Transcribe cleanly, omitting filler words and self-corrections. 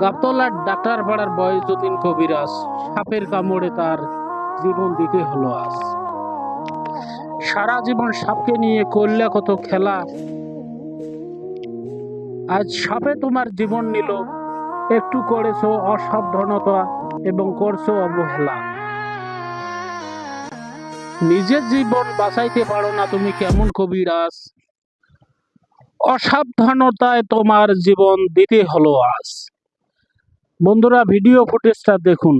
গাবতলার ডাক্তারপাড়ার বয়সুদ্দিন কবিরাজ সাপের কামড়ে তার জীবন দিতে হলো আজ। সারা জীবন সাপকে নিয়ে করলে কত খেলা, আজ সাপে তোমার জীবন নিল। একটু করেছো অসাবধানতা এবং করছো অবহেলা। নিজের জীবন বাঁচাইতে পারো না তুমি কেমন কবিরাজ, অসাবধানতায় তোমার জীবন দিতে হলো আজ। বন্ধুরা, ভিডিও ফুটেজটা দেখুন।